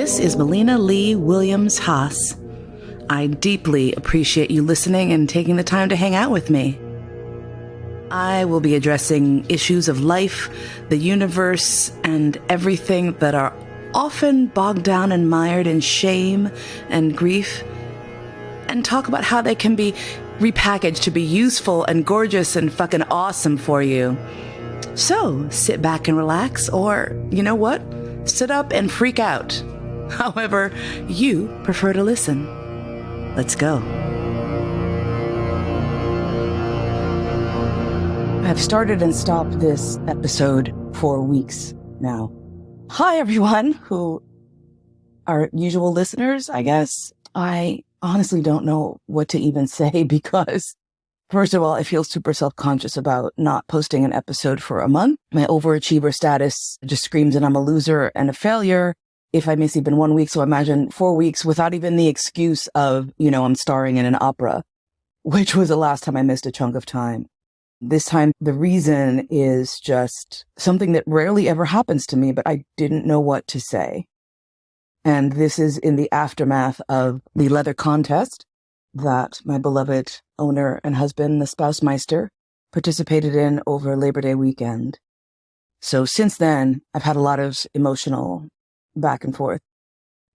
This is Melina Lee Williams-Haas. I deeply appreciate you listening and taking the time to hang out with me. I will be addressing issues of life, the universe, and everything that are often bogged down and mired in shame and grief, and talk about how they can be repackaged to be useful and gorgeous and fucking awesome for you. So, sit back and relax, or, you know what? Sit up and freak out. However you prefer to listen. Let's go. I've started and stopped this episode for weeks now. Hi, everyone who are usual listeners, I guess. I honestly don't know what to even say because, first of all, I feel super self-conscious about not posting an episode for a month. My overachiever status just screams that I'm a loser and a failure if I miss even 1 week. So imagine 4 weeks without even the excuse of, I'm starring in an opera, which was the last time I missed a chunk of time. This time, the reason is just something that rarely ever happens to me, but I didn't know what to say. And this is in the aftermath of the leather contest that my beloved owner and husband, the Spouse-Meister, participated in over Labor Day weekend. So since then, I've had a lot of emotional back and forth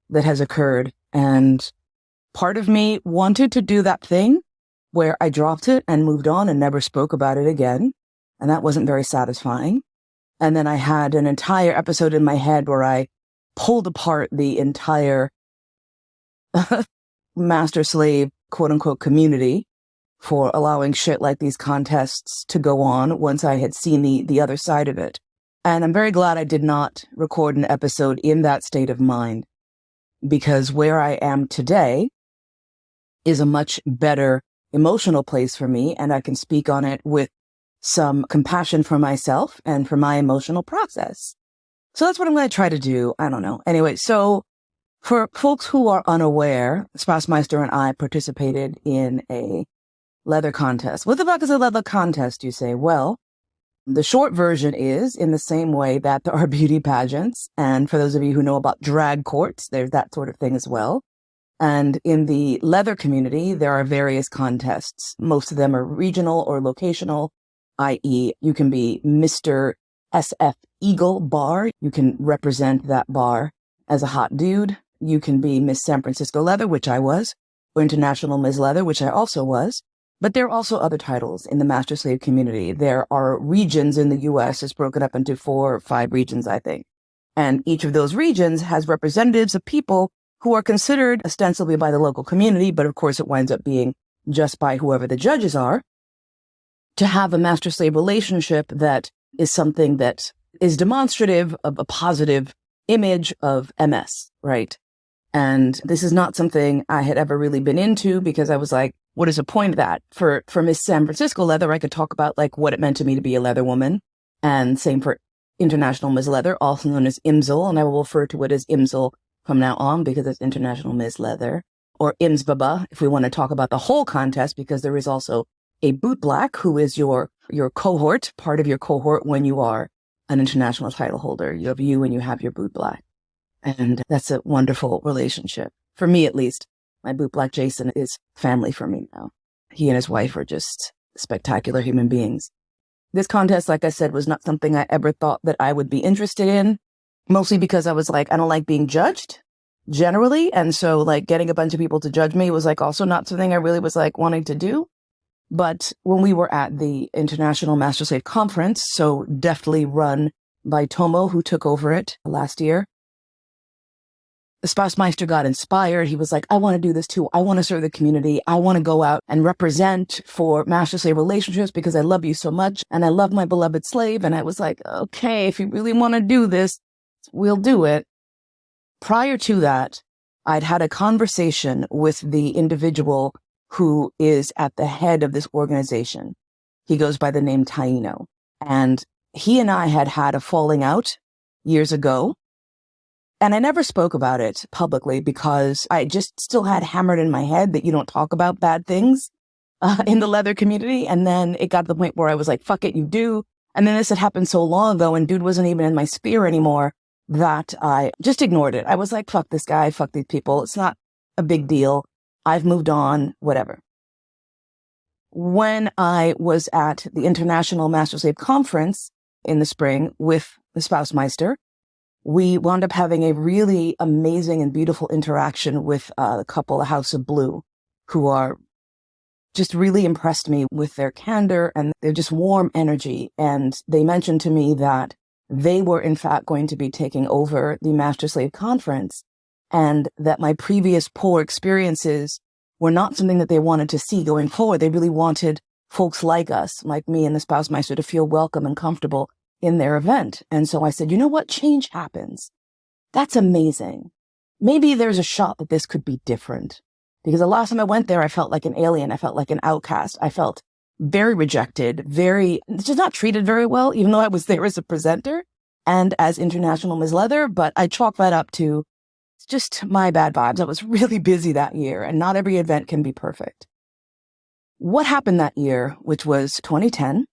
that has occurred. And part of me wanted to do that thing where I dropped it and moved on and never spoke about it again. And that wasn't very satisfying. And then I had an entire episode in my head where I pulled apart the entire master-slave, quote-unquote, community for allowing shit like these contests to go on once I had seen the other side of it. And I'm very glad I did not record an episode in that state of mind, because where I am today is a much better emotional place for me, and I can speak on it with some compassion for myself and for my emotional process. So that's what I'm going to try to do. I don't know. Anyway, so for folks who are unaware, Spouse-Meister and I participated in a leather contest. What the fuck is a leather contest, you say? Well, the short version is in the same way that there are beauty pageants. And for those of you who know about drag courts, there's that sort of thing as well. And in the leather community, there are various contests. Most of them are regional or locational, i.e. you can be Mr. SF Eagle Bar. You can represent that bar as a hot dude. You can be Miss San Francisco Leather, which I was, or International Ms. Leather, which I also was. But there are also other titles in the master slave community. There are regions in the U.S. It's broken up into 4 or 5 regions, I think. And each of those regions has representatives of people who are considered ostensibly by the local community, but of course it winds up being just by whoever the judges are, to have a master-slave relationship that is something that is demonstrative of a positive image of MS, right? And this is not something I had ever really been into because I was like, what is the point of that? For Miss San Francisco Leather, I could talk about like what it meant to me to be a leather woman. And same for International Ms. Leather, also known as IMSL, and I will refer to it as IMSL from now on because it's International Ms. Leather, or IMSBABA if we want to talk about the whole contest, because there is also a boot black who is your cohort, part of your cohort when you are an international title holder. You have you and you have your boot black. And that's a wonderful relationship. For me, at least, my boot black Jason is family for me now. He and his wife are just spectacular human beings. This contest, like I said, was not something I ever thought that I would be interested in. Mostly because I was like, I don't like being judged generally. And so like getting a bunch of people to judge me was like also not something I really was like wanting to do. But when we were at the International Master Slave Conference, so deftly run by Tomo, who took over it last year, the Spouse-Meister got inspired. He was like, I want to do this too. I want to serve the community. I want to go out and represent for master slave relationships because I love you so much. And I love my beloved slave. And I was like, okay, if you really want to do this, we'll do it. Prior to that, I'd had a conversation with the individual who is at the head of this organization. He goes by the name Taino. And he and I had a falling out years ago. And I never spoke about it publicly because I just still had hammered in my head that you don't talk about bad things in the leather community. And then it got to the point where I was like, fuck it, you do. And then this had happened so long ago and dude wasn't even in my sphere anymore that I just ignored it. I was like, fuck this guy, fuck these people. It's not a big deal. I've moved on, whatever. When I was at the International Master Slave Conference in the spring with the Spouse Meister, we wound up having a really amazing and beautiful interaction with the couple, the House of Blue, who are just really impressed me with their candor and their just warm energy. And they mentioned to me that they were in fact going to be taking over the Master Slave Conference, and that my previous poor experiences were not something that they wanted to see going forward. They really wanted folks like us, like me and the Spouse Meister, to feel welcome and comfortable in their event. And so I said, you know what? Change happens. That's amazing. Maybe there's a shot that this could be different. Because the last time I went there, I felt like an alien. I felt like an outcast. I felt very rejected, just not treated very well, even though I was there as a presenter and as International Ms. Leather. But I chalk that up to just my bad vibes. I was really busy that year, and not every event can be perfect. What happened that year, which was 2010,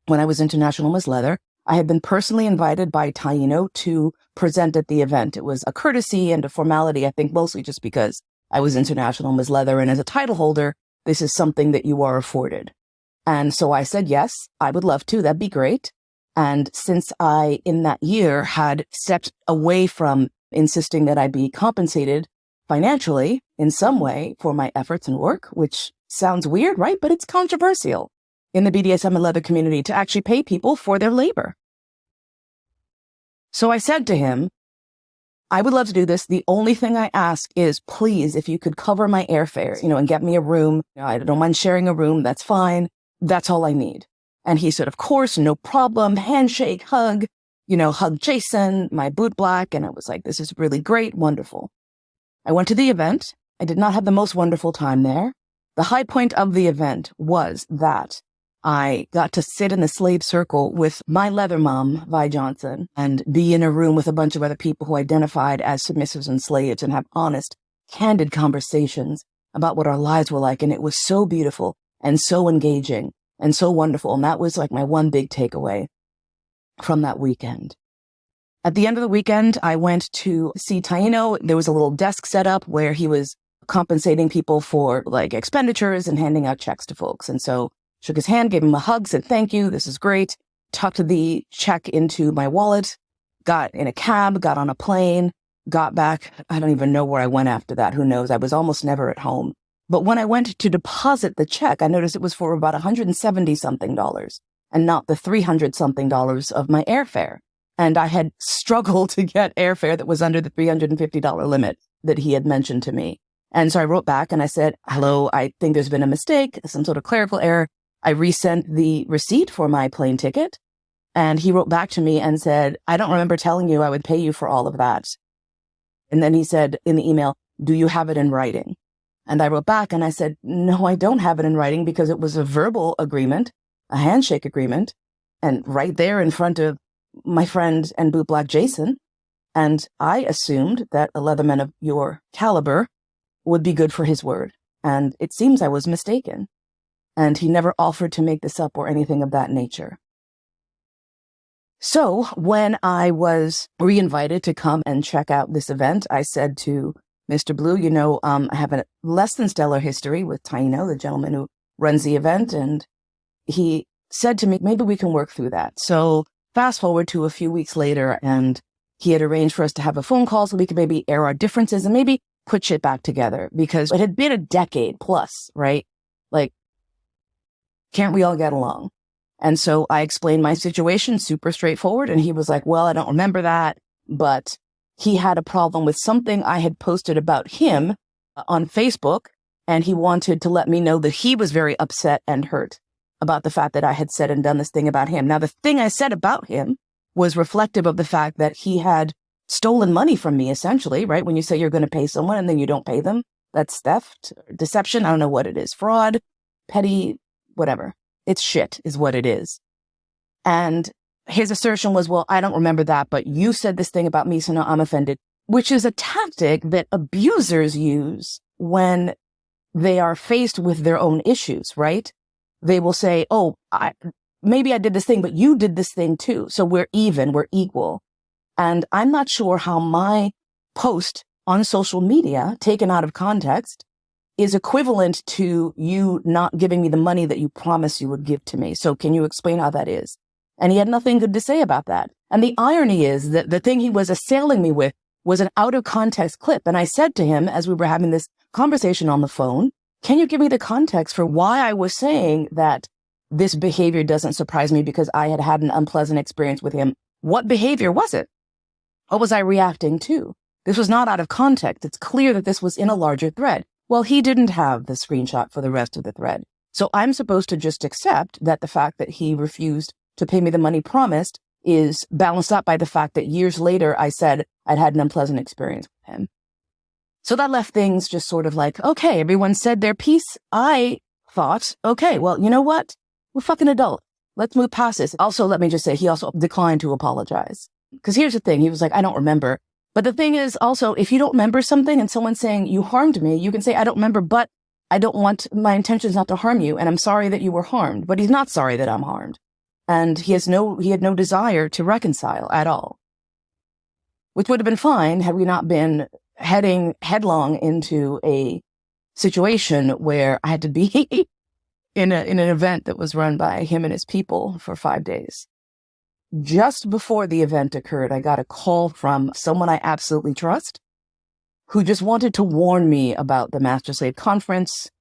when I was International Ms. Leather, I had been personally invited by Taino to present at the event. It was a courtesy and a formality, I think mostly just because I was International Ms. Leather, and as a title holder, this is something that you are afforded. And so I said, yes, I would love to. That'd be great. And since I, in that year, had stepped away from insisting that I be compensated financially in some way for my efforts and work, which sounds weird, right? But it's controversial in the BDSM and leather community to actually pay people for their labor. So I said to him, I would love to do this. The only thing I ask is, please, if you could cover my airfare, and get me a room. I don't mind sharing a room. That's fine. That's all I need. And he said, of course, no problem. Handshake, hug, hug Jason, my boot black. And I was like, this is really great. Wonderful. I went to the event. I did not have the most wonderful time there. The high point of the event was that I got to sit in the slave circle with my leather mom, Vi Johnson, and be in a room with a bunch of other people who identified as submissives and slaves and have honest, candid conversations about what our lives were like. And it was so beautiful and so engaging and so wonderful. And that was like my one big takeaway from that weekend. At the end of the weekend, I went to see Taino. There was a little desk set up where he was compensating people for like expenditures and handing out checks to folks. And so shook his hand, gave him a hug, said, thank you. This is great. Tucked the check into my wallet, got in a cab, got on a plane, got back. I don't even know where I went after that. Who knows? I was almost never at home. But when I went to deposit the check, I noticed it was for about $170 something and not the $300 something of my airfare. And I had struggled to get airfare that was under the $350 limit that he had mentioned to me. And so I wrote back and I said, hello, I think there's been a mistake, some sort of clerical error. I resent the receipt for my plane ticket. And he wrote back to me and said, I don't remember telling you I would pay you for all of that. And then he said in the email, do you have it in writing? And I wrote back and I said, no, I don't have it in writing because it was a verbal agreement, a handshake agreement, and right there in front of my friend and boot black Jason. And I assumed that a leatherman of your caliber would be good for his word. And it seems I was mistaken. And he never offered to make this up or anything of that nature. So when I was re-invited to come and check out this event, I said to Mr. Blue, I have a less than stellar history with Taino, the gentleman who runs the event. And he said to me, maybe we can work through that. So fast forward to a few weeks later, and he had arranged for us to have a phone call so we could maybe air our differences and maybe put shit back together, because it had been a decade plus, right? Like, can't we all get along? And so I explained my situation, super straightforward. And he was like, well, I don't remember that, but he had a problem with something I had posted about him on Facebook. And he wanted to let me know that he was very upset and hurt about the fact that I had said and done this thing about him. Now, the thing I said about him was reflective of the fact that he had stolen money from me, essentially, right? When you say you're going to pay someone and then you don't pay them, that's theft, deception. I don't know what it is. Fraud, petty, whatever. It's shit is what it is. And his assertion was, well, I don't remember that, but you said this thing about me, so now I'm offended, which is a tactic that abusers use when they are faced with their own issues, right? They will say, oh, maybe I did this thing, but you did this thing too. So we're even, we're equal. And I'm not sure how my post on social media, taken out of context, is equivalent to you not giving me the money that you promised you would give to me. So can you explain how that is? And he had nothing good to say about that. And the irony is that the thing he was assailing me with was an out of context clip. And I said to him as we were having this conversation on the phone, can you give me the context for why I was saying that this behavior doesn't surprise me because I had had an unpleasant experience with him? What behavior was it? What was I reacting to? This was not out of context. It's clear that this was in a larger thread. Well, he didn't have the screenshot for the rest of the thread. So I'm supposed to just accept that the fact that he refused to pay me the money promised is balanced up by the fact that years later I said I'd had an unpleasant experience with him. So that left things just sort of like, okay, everyone said their piece. I thought, okay, well, you know what? We're fucking adults. Let's move past this. Also, let me just say, he also declined to apologize. Because here's the thing. He was like, I don't remember. But the thing is also, if you don't remember something and someone's saying you harmed me, you can say, I don't remember, but I don't want, my intention is not to harm you. And I'm sorry that you were harmed, but he's not sorry that I'm harmed. And he had no desire to reconcile at all, which would have been fine had we not been heading headlong into a situation where I had to be in an event that was run by him and his people for 5 days. Just before the event occurred, I got a call from someone I absolutely trust who just wanted to warn me about the Master Slave Conference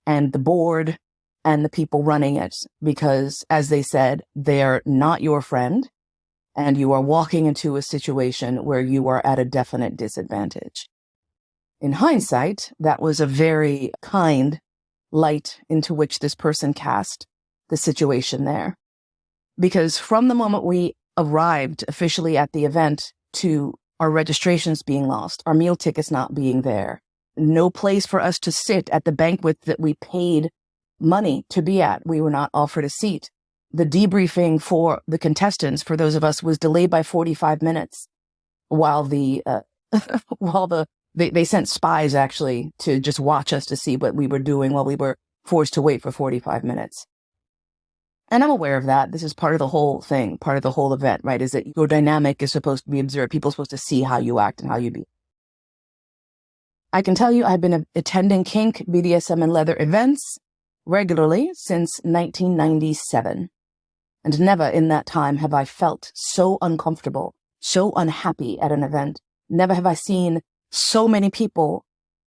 and the board and the people running it, because, as they said, they're not your friend and you are walking into a situation where you are at a definite disadvantage. In hindsight, that was a very kind light into which this person cast the situation there. Because from the moment we arrived officially at the event to our registrations being lost, our meal tickets not being there, no place for us to sit at the banquet that we paid money to be at, we were not offered a seat. The debriefing for the contestants, for those of us, was delayed by 45 minutes while they sent spies actually to just watch us to see what we were doing while we were forced to wait for 45 minutes. And I'm aware of that. This is part of the whole thing, part of the whole event, right? Is that your dynamic is supposed to be observed. People are supposed to see how you act and how you be. I can tell you I've been attending kink, BDSM, and leather events regularly since 1997. And never in that time have I felt so uncomfortable, so unhappy at an event. Never have I seen so many people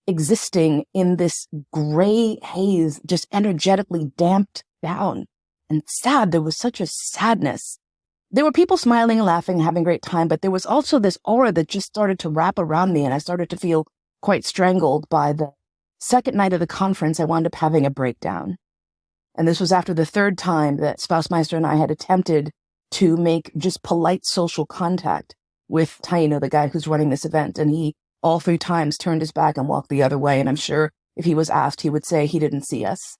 existing in this gray haze, just energetically damped down. And sad. There was such a sadness. There were people smiling and laughing and having a great time, but there was also this aura that just started to wrap around me, and I started to feel quite strangled. By the second night of the conference, I wound up having a breakdown. And this was after the third time that Spousmeister and I had attempted to make just polite social contact with Taino, the guy who's running this event. And he, all 3 times, turned his back and walked the other way. And I'm sure if he was asked, he would say he didn't see us,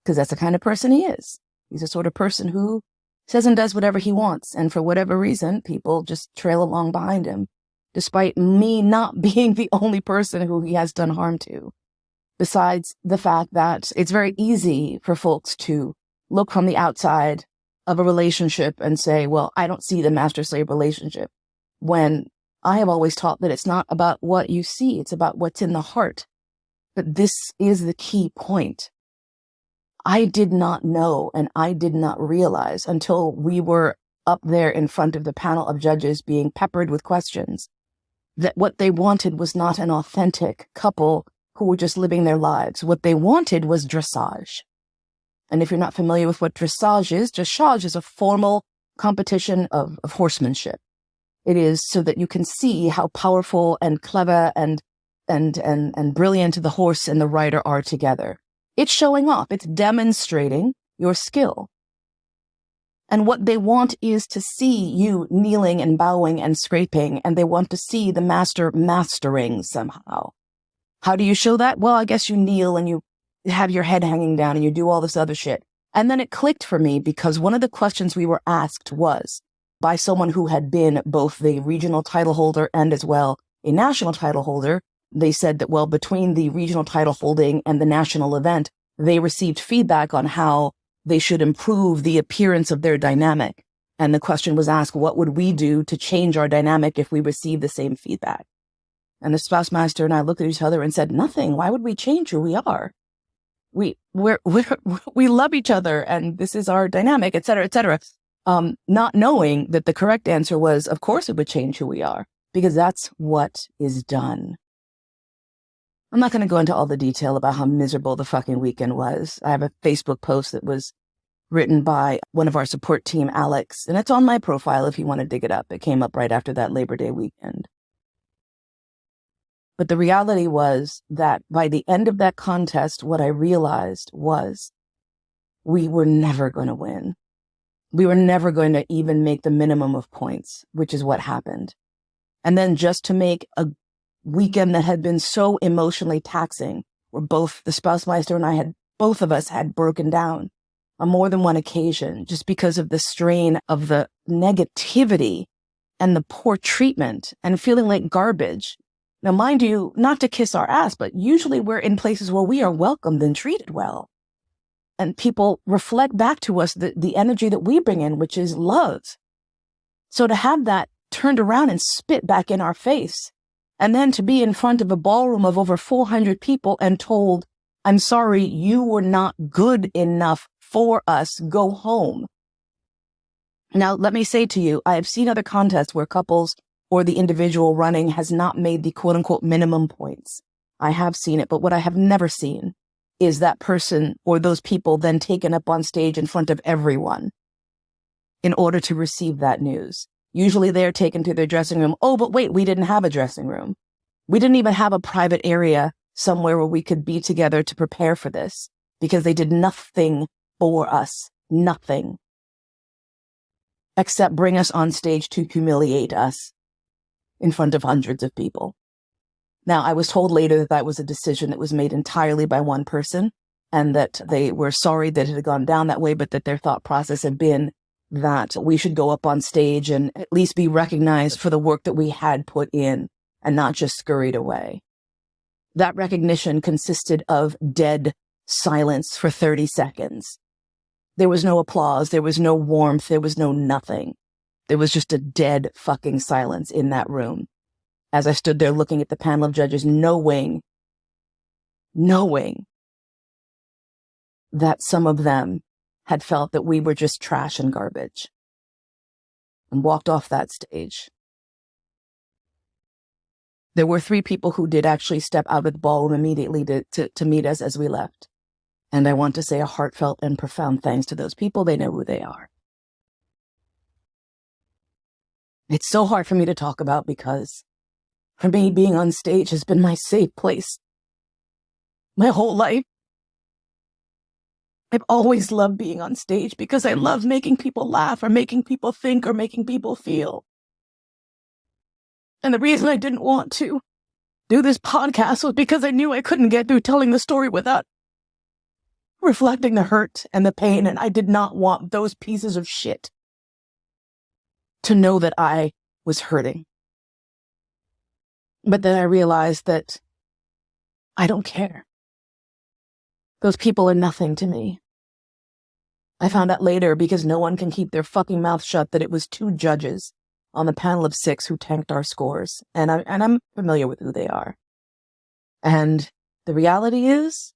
because that's the kind of person he is. He's the sort of person who says and does whatever he wants. And for whatever reason, people just trail along behind him, despite me not being the only person who he has done harm to. Besides the fact that it's very easy for folks to look from the outside of a relationship and say, well, I don't see the master-slave relationship. When I have always taught that it's not about what you see, it's about what's in the heart. But this is the key point. I did not know and I did not realize until we were up there in front of the panel of judges being peppered with questions that what they wanted was not an authentic couple who were just living their lives. What they wanted was dressage. And if you're not familiar with what dressage is a formal competition of horsemanship. It is so that you can see how powerful and clever and brilliant the horse and the rider are together. It's showing off. It's demonstrating your skill. And what they want is to see you kneeling and bowing and scraping, and they want to see the master mastering somehow. How do you show that? Well, I guess you kneel and you have your head hanging down and you do all this other shit. And then it clicked for me, because one of the questions we were asked was by someone who had been both the regional title holder and as well a national title holder. They said that, well, between the regional title holding and the national event, they received feedback on how they should improve the appearance of their dynamic. And the question was asked, what would we do to change our dynamic if we received the same feedback? And the spouse master and I looked at each other and said, nothing. Why would we change who we are? We love each other and this is our dynamic, et cetera, et cetera. Not knowing that the correct answer was, of course it would change who we are, because that's what is done. I'm not going to go into all the detail about how miserable the fucking weekend was. I have a Facebook post that was written by one of our support team, Alex, and it's on my profile if you want to dig it up. It came up right after that Labor Day weekend. But the reality was that by the end of that contest, what I realized was we were never going to win. We were never going to even make the minimum of points, which is what happened. And then just to make a weekend that had been so emotionally taxing, where both the Spouse-Meister and both of us had broken down on more than one occasion, just because of the strain of the negativity and the poor treatment and feeling like garbage. Now, mind you, not to kiss our ass, but usually we're in places where we are welcomed and treated well. And people reflect back to us the energy that we bring in, which is love. So to have that turned around and spit back in our face, and then to be in front of a ballroom of over 400 people and told, I'm sorry, you were not good enough for us, go home. Now, let me say to you, I have seen other contests where couples or the individual running has not made the quote unquote minimum points. I have seen it, but what I have never seen is that person or those people then taken up on stage in front of everyone in order to receive that news. Usually they're taken to their dressing room. Oh, but wait, we didn't have a dressing room. We didn't even have a private area somewhere where we could be together to prepare for this, because they did nothing for us, nothing, except bring us on stage to humiliate us in front of hundreds of people. Now, I was told later that that was a decision that was made entirely by one person and that they were sorry that it had gone down that way, but that their thought process had been that we should go up on stage and at least be recognized for the work that we had put in and not just scurried away. That recognition consisted of dead silence for 30 seconds. There was no applause. There was no warmth. There was no nothing. There was just a dead fucking silence in that room. As I stood there looking at the panel of judges, knowing that some of them had felt that we were just trash and garbage, and walked off that stage. There were 3 people who did actually step out of the ballroom immediately to meet us as we left. And I want to say a heartfelt and profound thanks to those people. They know who they are. It's so hard for me to talk about because for me, being on stage has been my safe place my whole life. I've always loved being on stage because I love making people laugh or making people think or making people feel. And the reason I didn't want to do this podcast was because I knew I couldn't get through telling the story without reflecting the hurt and the pain, and I did not want those pieces of shit to know that I was hurting. But then I realized that I don't care. Those people are nothing to me. I found out later, because no one can keep their fucking mouth shut, that it was 2 judges on the panel of 6 who tanked our scores. And I'm familiar with who they are. And the reality is,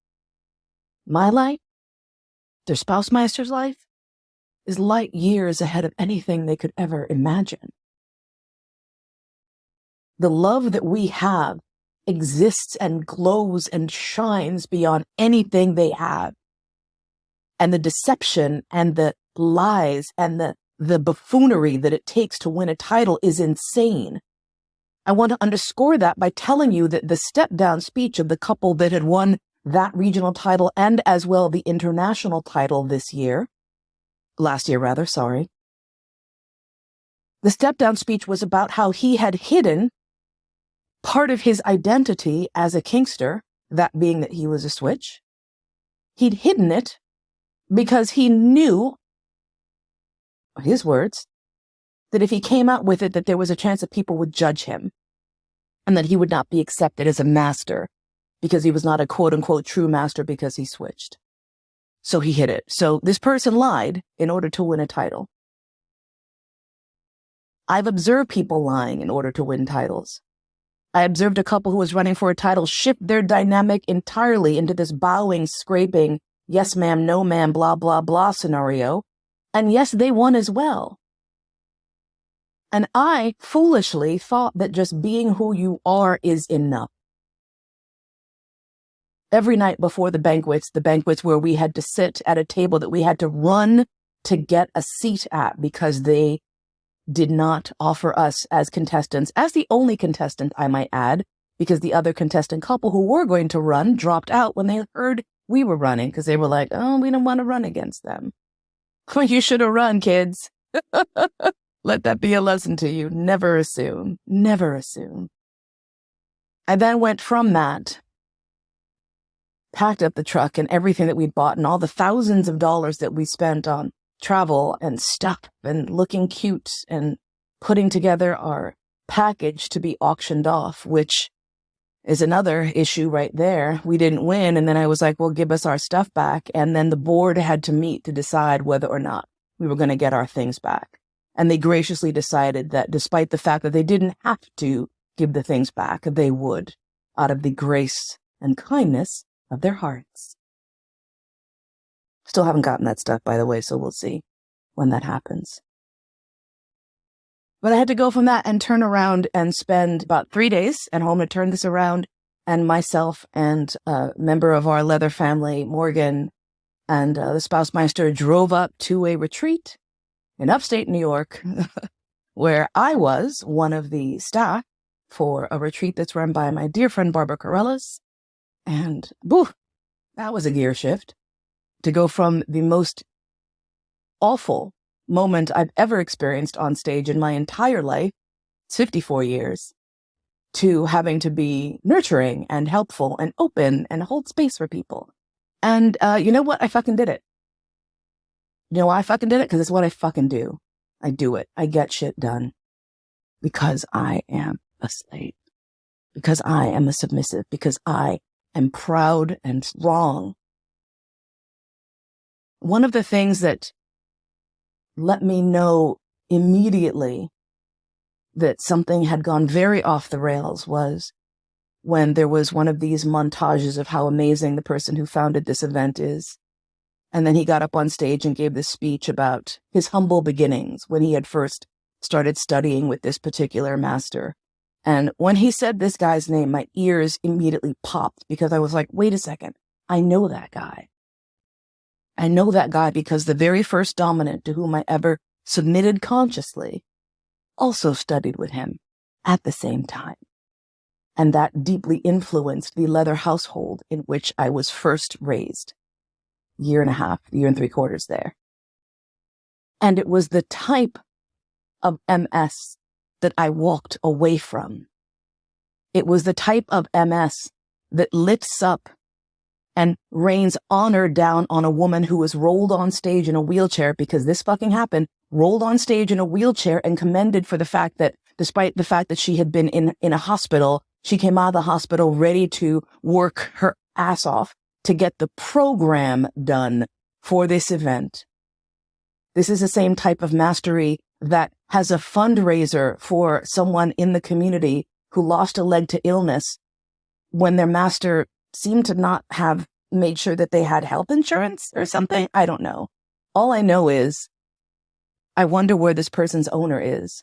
my life, their Spouse-Meister's life, is light years ahead of anything they could ever imagine. The love that we have exists and glows and shines beyond anything they have. And the deception and the lies and the buffoonery that it takes to win a title is insane. I want to underscore that by telling you that the step-down speech of the couple that had won that regional title and as well the international title last year, sorry. The step-down speech was about how he had hidden part of his identity as a kinkster, that being that he was a switch. He'd hidden it because he knew, his words, that if he came out with it, that there was a chance that people would judge him and that he would not be accepted as a master because he was not a quote-unquote true master because he switched. So he hid it. So this person lied in order to win a title. I've observed people lying in order to win titles. I observed a couple who was running for a title shift their dynamic entirely into this bowing, scraping, yes ma'am, no ma'am, blah, blah, blah scenario. And yes, they won as well. And I foolishly thought that just being who you are is enough. Every night before the banquets where we had to sit at a table that we had to run to get a seat at because they did not offer us as contestants, as the only contestant, I might add, because the other contestant couple who were going to run dropped out when they heard we were running because they were like, oh, we don't want to run against them. Well, you should have run, kids. Let that be a lesson to you. Never assume. Never assume. I then went from that, packed up the truck and everything that we'd bought and all the thousands of dollars that we spent on travel and stuff and looking cute and putting together our package to be auctioned off, which is another issue right there. We didn't win. And then I was like, well, give us our stuff back. And then the board had to meet to decide whether or not we were going to get our things back. And they graciously decided that despite the fact that they didn't have to give the things back, they would, out of the grace and kindness of their hearts. Still haven't gotten that stuff, by the way, so we'll see when that happens. But I had to go from that and turn around and spend about 3 days at home to turn this around. And myself and a member of our leather family, Morgan, and the Spouse-Meister drove up to a retreat in upstate New York, where I was one of the staff for a retreat that's run by my dear friend Barbara Corellis. And boo, that was a gear shift. To go from the most awful moment I've ever experienced on stage in my entire life, 54 years, to having to be nurturing and helpful and open and hold space for people. And you know what? I fucking did it. You know why I fucking did it? Because it's what I fucking do. I do it. I get shit done. Because I am a slave. Because I am a submissive. Because I am proud and strong. One of the things that let me know immediately that something had gone very off the rails was when there was one of these montages of how amazing the person who founded this event is. And then he got up on stage and gave this speech about his humble beginnings when he had first started studying with this particular master. And when he said this guy's name, my ears immediately popped because I was like, wait a second, I know that guy. I know that guy because the very first dominant to whom I ever submitted consciously also studied with him at the same time. And that deeply influenced the leather household in which I was first raised. Year and 3/4 there. And it was the type of MS that I walked away from. It was the type of MS that lifts up and rains honor down on a woman who was rolled on stage in a wheelchair, because this fucking happened, rolled on stage in a wheelchair and commended for the fact that despite the fact that she had been in a hospital, she came out of the hospital ready to work her ass off to get the program done for this event. This is the same type of mastery that has a fundraiser for someone in the community who lost a leg to illness when their master seemed to not have made sure that they had health insurance or something. I don't know. All I know is I wonder where this person's owner is.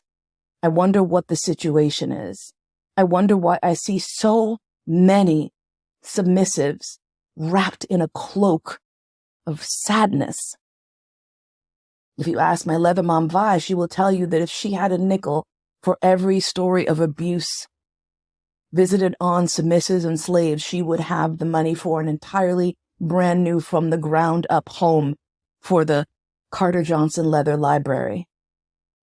I wonder what the situation is. I wonder why I see so many submissives wrapped in a cloak of sadness. If you ask my leather mom Vi, she will tell you that if she had a nickel for every story of abuse visited on submissives and slaves, she would have the money for an entirely brand new from the ground up home for the Carter Johnson Leather Library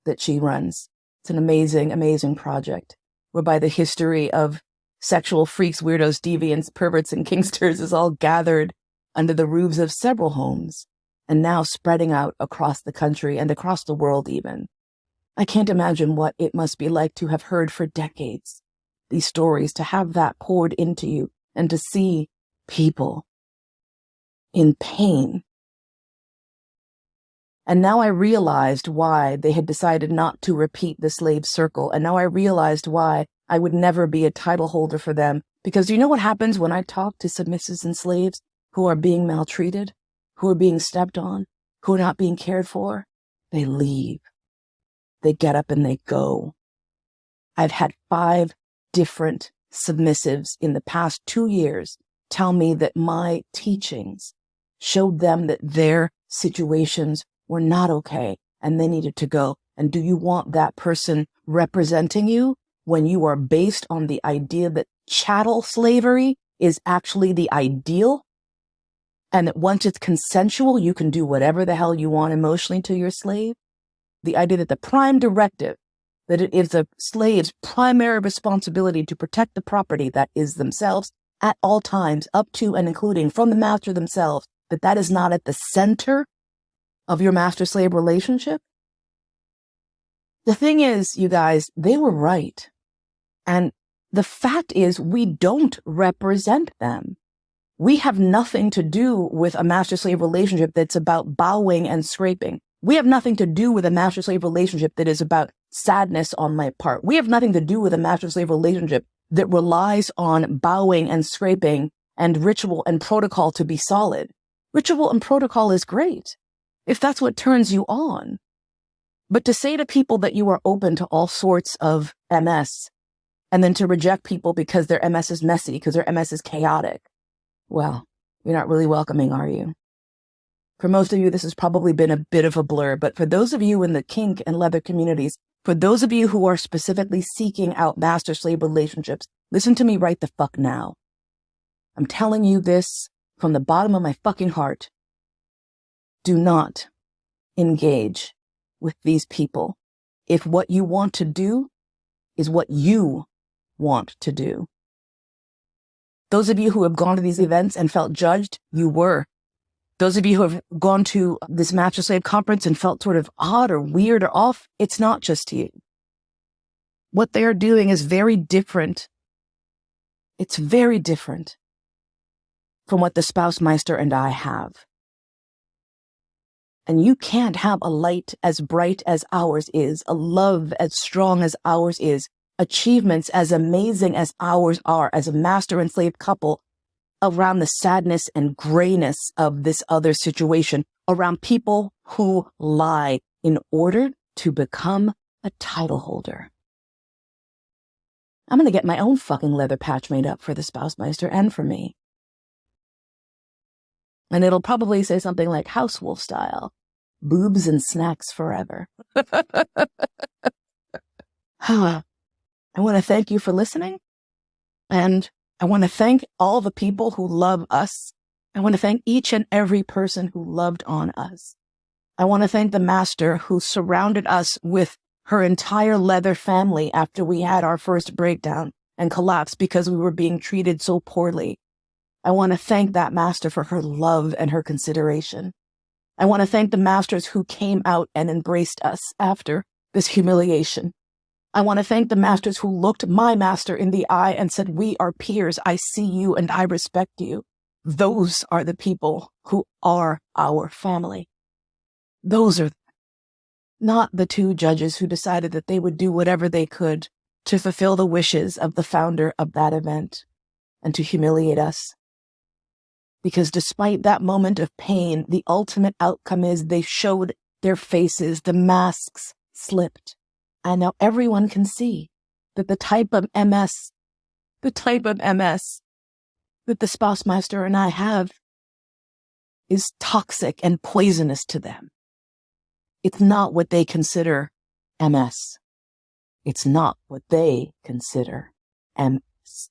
that she runs. It's an amazing, amazing project whereby the history of sexual freaks, weirdos, deviants, perverts, and kinksters is all gathered under the roofs of several homes and now spreading out across the country and across the world even. I can't imagine what it must be like to have heard for decades these stories, to have that poured into you and to see people in pain And now I realized why they had decided not to repeat the slave circle. And now I realized why I would never be a title holder for them. Because you know what happens when I talk to submissives and slaves who are being maltreated, who are being stepped on, who are not being cared for? They leave. They get up and they go. I've had 5 different submissives in the past 2 years tell me that my teachings showed them that their situations were not okay and they needed to go. And do you want that person representing you when you are based on the idea that chattel slavery is actually the ideal? And that once it's consensual, you can do whatever the hell you want emotionally to your slave? The idea that the prime directive, that it is the slave's primary responsibility to protect the property that is themselves at all times, up to and including from the master themselves, that is not at the center of your master-slave relationship? The thing is, you guys, they were right. And the fact is, we don't represent them. We have nothing to do with a master-slave relationship that's about bowing and scraping. We have nothing to do with a master-slave relationship that is about sadness on my part. We have nothing to do with a master-slave relationship that relies on bowing and scraping and ritual and protocol to be solid. Ritual and protocol is great if that's what turns you on. But to say to people that you are open to all sorts of MS and then to reject people because their MS is messy, because their MS is chaotic, well, you're not really welcoming, are you? For most of you, this has probably been a bit of a blur, but for those of you in the kink and leather communities, for those of you who are specifically seeking out master-slave relationships, listen to me right the fuck now. I'm telling you this from the bottom of my fucking heart. Do not engage with these people if what you want to do is what you want to do. Those of you who have gone to these events and felt judged, you were. Those of you who have gone to this Master Slave conference and felt sort of odd or weird or off, it's not just you. What they are doing is very different. It's very different from what the Spouse-Meister and I have. And you can't have a light as bright as ours is, a love as strong as ours is, achievements as amazing as ours are as a master and slave couple around the sadness and grayness of this other situation, around people who lie in order to become a title holder. I'm going to get my own fucking leather patch made up for the Spouse-Meister and for me. And it'll probably say something like house wolf style, boobs and snacks forever. I want to thank you for listening, and I want to thank all the people who love us. I want to thank each and every person who loved on us. I want to thank the master who surrounded us with her entire leather family after we had our first breakdown and collapse because we were being treated so poorly. I want to thank that master for her love and her consideration. I want to thank the masters who came out and embraced us after this humiliation. I want to thank the masters who looked my master in the eye and said, we are peers. I see you and I respect you. Those are the people who are our family. Those are not the 2 judges who decided that they would do whatever they could to fulfill the wishes of the founder of that event and to humiliate us. Because despite that moment of pain, the ultimate outcome is they showed their faces, the masks slipped. And now everyone can see that the type of MS that the Spouse-Meister and I have is toxic and poisonous to them. It's not what they consider MS. It's not what they consider MS.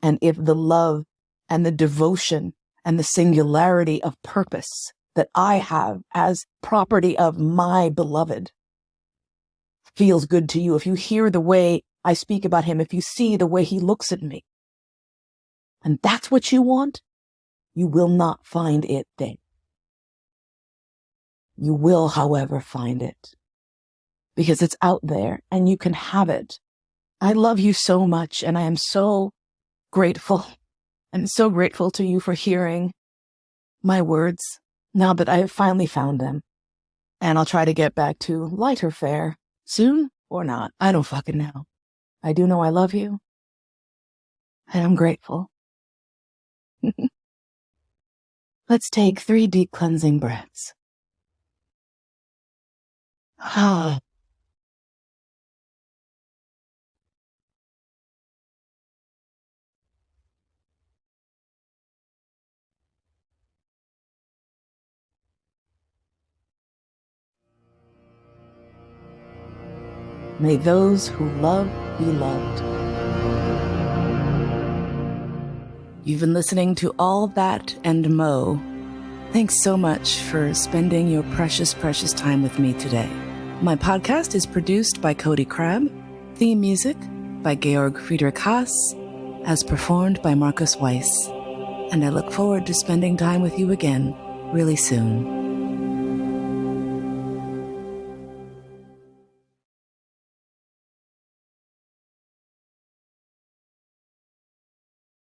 And if the love and the devotion and the singularity of purpose that I have as property of my beloved feels good to you, if you hear the way I speak about him, if you see the way he looks at me, and that's what you want, you will not find it there. You will, however, find it because it's out there and you can have it. I love you so much, and I am so grateful and so grateful to you for hearing my words now that I have finally found them. And I'll try to get back to lighter fare soon or not. I don't fucking know. I do know I love you. And I'm grateful. Let's take 3 deep cleansing breaths. Ah. May those who love be loved. You've been listening to All That and Mo. Thanks so much for spending your precious, precious time with me today. My podcast is produced by Cody Crabb. Theme music by Georg Friedrich Haas, as performed by Marcus Weiss. And I look forward to spending time with you again really soon.